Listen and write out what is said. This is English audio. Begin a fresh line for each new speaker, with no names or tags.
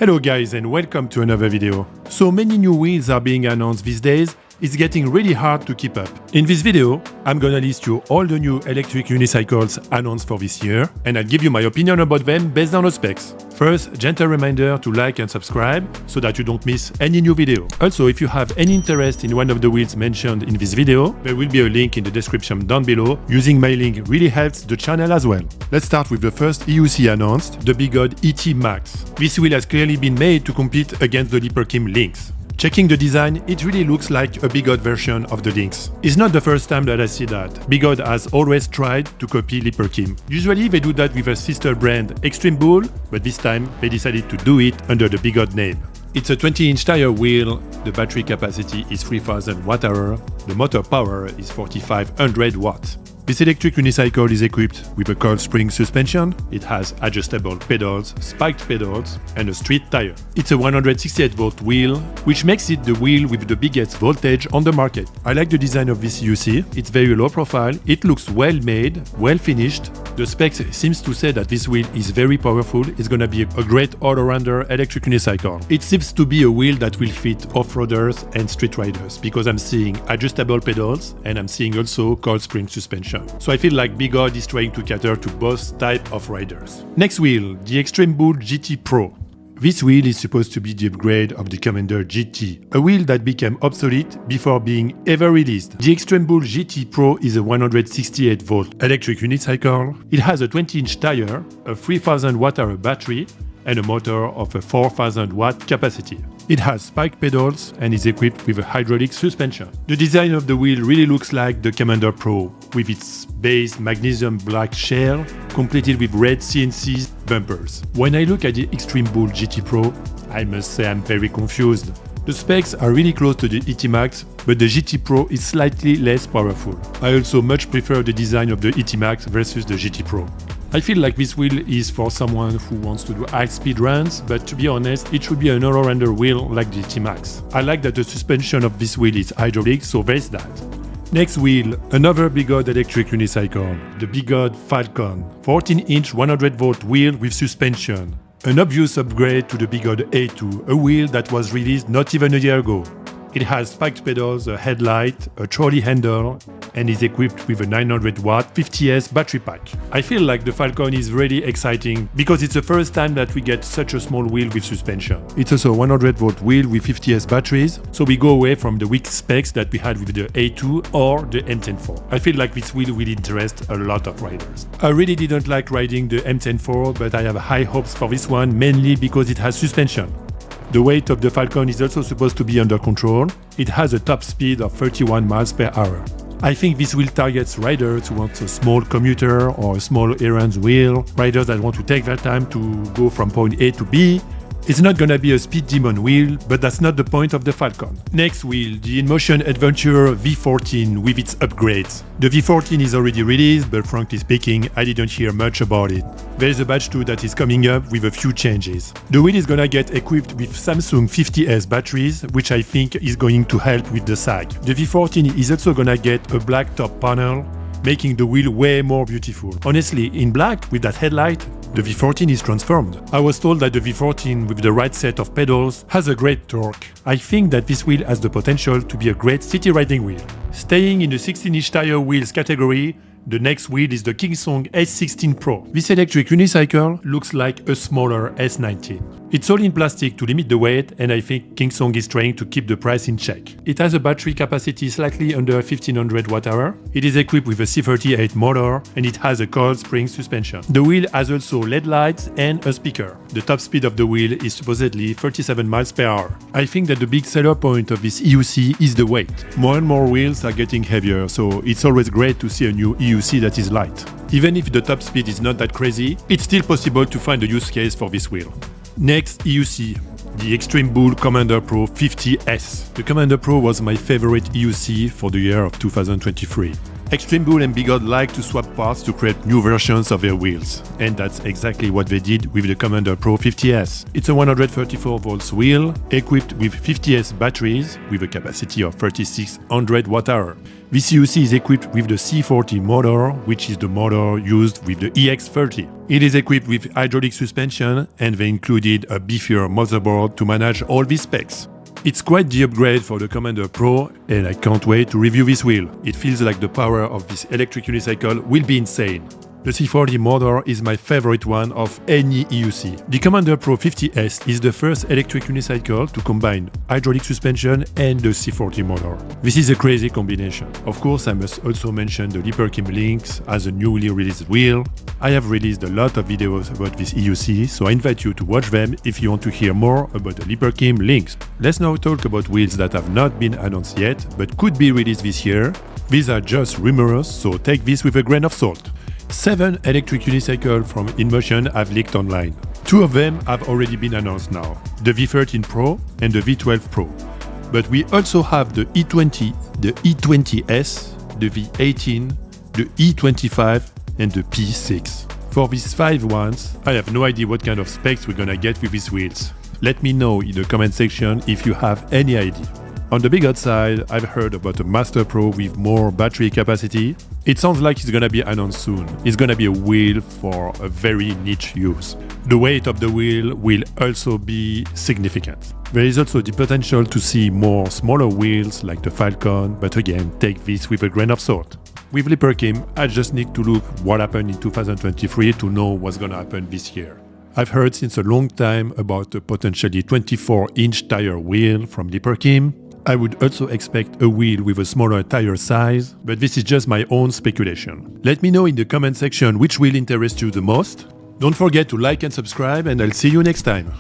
Hello guys and welcome to another video. So many new wheels are being announced these days, it's getting really hard to keep up. In this video, I'm gonna list you all the new electric unicycles announced for this year, and I'll give you my opinion about them based on the specs. First, gentle reminder to like and subscribe so that you don't miss any new video. Also, if you have any interest in one of the wheels mentioned in this video, there will be a link in the description down below. Using my link really helps the channel as well. Let's start with the first EUC announced, the BEGODE ET Max. This wheel has clearly been made to compete against the Lynx Lynx. Checking the design, it really looks like a BEGODE version of the Lynx. It's not the first time that I see that. BEGODE has always tried to copy Lynx. Usually they do that with a sister brand Extreme Bull, but this time they decided to do it under the BEGODE name. It's a 20-inch tire wheel, the battery capacity is 3000 Wh, the motor power is 4500 watts. This electric unicycle is equipped with a coil spring suspension, it has adjustable pedals, spiked pedals, and a street tire. It's a 168-volt wheel, which makes it the wheel with the biggest voltage on the market. I like the design of this EUC, it's very low profile, it looks well made, well finished. The specs seems to say that this wheel is very powerful, it's gonna be a great all-rounder electric unicycle. It seems to be a wheel that will fit off-roaders and street riders, because I'm seeing adjustable pedals and I'm seeing also coil spring suspension. So I feel like BEGODE is trying to cater to both types of riders. Next wheel, the Extreme Bull GT Pro. This wheel is supposed to be the upgrade of the Commander GT, a wheel that became obsolete before being ever released. The Extreme Bull GT Pro is a 168-volt electric unicycle. It has a 20-inch tire, a 3000 Wh battery, and a motor of a 4000 watt capacity. It has spiked pedals and is equipped with a hydraulic suspension. The design of the wheel really looks like the Commander Pro, with its base magnesium black shell completed with red CNC bumpers. When I look at the Extreme Bull GT Pro, I must say I'm very confused. The specs are really close to the ET Max, but the GT Pro is slightly less powerful. I also much prefer the design of the ET Max versus the GT Pro. I feel like this wheel is for someone who wants to do high-speed runs, but to be honest, it should be an all-rounder wheel like the ET Max. I like that the suspension of this wheel is hydraulic, so there's that. Next wheel, another BEGODE electric unicycle, the BEGODE FALCON, 14-inch 100-volt wheel with suspension. An obvious upgrade to the BEGODE A2, a wheel that was released not even a year ago. It has spiked pedals, a headlight, a trolley handle, and is equipped with a 900-watt 50S battery pack. I feel like the Falcon is really exciting because it's the first time that we get such a small wheel with suspension. It's also a 100-volt wheel with 50S batteries, so we go away from the weak specs that we had with the A2 or the M104. I feel like this wheel will interest a lot of riders. I really didn't like riding the M104, but I have high hopes for this one, mainly because it has suspension. The weight of the Falcon is also supposed to be under control. It has a top speed of 31 miles per hour. I think this wheel targets riders who want a small commuter or a small errands wheel, riders that want to take their time to go from point A to B. It's not gonna be a speed demon wheel, but that's not the point of the Falcon. Next wheel, the InMotion Adventure V14 with its upgrades. The V14 is already released, but frankly speaking, I didn't hear much about it. There is a batch 2 that is coming up with a few changes. The wheel is gonna get equipped with Samsung 50S batteries, which I think is going to help with the sag. The V14 is also gonna get a black top panel, making the wheel way more beautiful. Honestly, in black with that headlight, the V14 is transformed. I was told that the V14 with the right set of pedals has a great torque. I think that this wheel has the potential to be a great city riding wheel. Staying in the 16-inch tire wheels category, the next wheel is the KINGSONG S16 Pro. This electric unicycle looks like a smaller S19. It's all in plastic to limit the weight, and I think KINGSONG is trying to keep the price in check. It has a battery capacity slightly under 1500 Wh. It is equipped with a C38 motor, and it has a coil spring suspension. The wheel has also LED lights and a speaker. The top speed of the wheel is supposedly 37 miles per hour. I think that the big seller point of this EUC is the weight. More and more wheels are getting heavier, so it's always great to see a new EUC that is light. Even if the top speed is not that crazy, it's still possible to find a use case for this wheel. Next EUC, the Extreme Bull Commander Pro 50S. The Commander Pro was my favorite EUC for the year of 2023. Extreme Bull and BEGODE like to swap parts to create new versions of their wheels, and that's exactly what they did with the Commander Pro 50S. It's a 134 volts wheel equipped with 50S batteries with a capacity of 3600 Wh. This EUC is equipped with the C14 motor, which is the motor used with the EX30. It is equipped with hydraulic suspension, and they included a beefier motherboard to manage all these specs. It's quite the upgrade for the Commander Pro, and I can't wait to review this wheel. It feels like the power of this electric unicycle will be insane. The C40 motor is my favorite one of any EUC. The Commander Pro 50S is the first electric unicycle to combine hydraulic suspension and the C40 motor. This is a crazy combination. Of course, I must also mention the Lynx Lynx as a newly released wheel. I have released a lot of videos about this EUC, so I invite you to watch them if you want to hear more about the Lynx. Let's now talk about wheels that have not been announced yet, but could be released this year. These are just rumors, so take this with a grain of salt. 7 electric unicycles from InMotion have leaked online. 2 of them have already been announced now, the V14 Pro and the V12 Pro. But we also have the E20, the E20S, the V18, the E25 and the P6. For these 5 ones, I have no idea what kind of specs we're gonna get with these wheels. Let me know in the comment section if you have any idea. On the BEGODE side, I've heard about a Master Pro with more battery capacity. It sounds like it's gonna be announced soon. It's gonna be a wheel for a very niche use. The weight of the wheel will also be significant. There is also the potential to see more smaller wheels like the FALCON, but again, take this with a grain of salt. With Lynx, I just need to look what happened in 2023 to know what's gonna happen this year. I've heard since a long time about a potentially 24-inch tire wheel from Lynx. I would also expect a wheel with a smaller tire size, but this is just my own speculation. Let me know in the comment section which wheel interests you the most. Don't forget to like and subscribe, and I'll see you next time.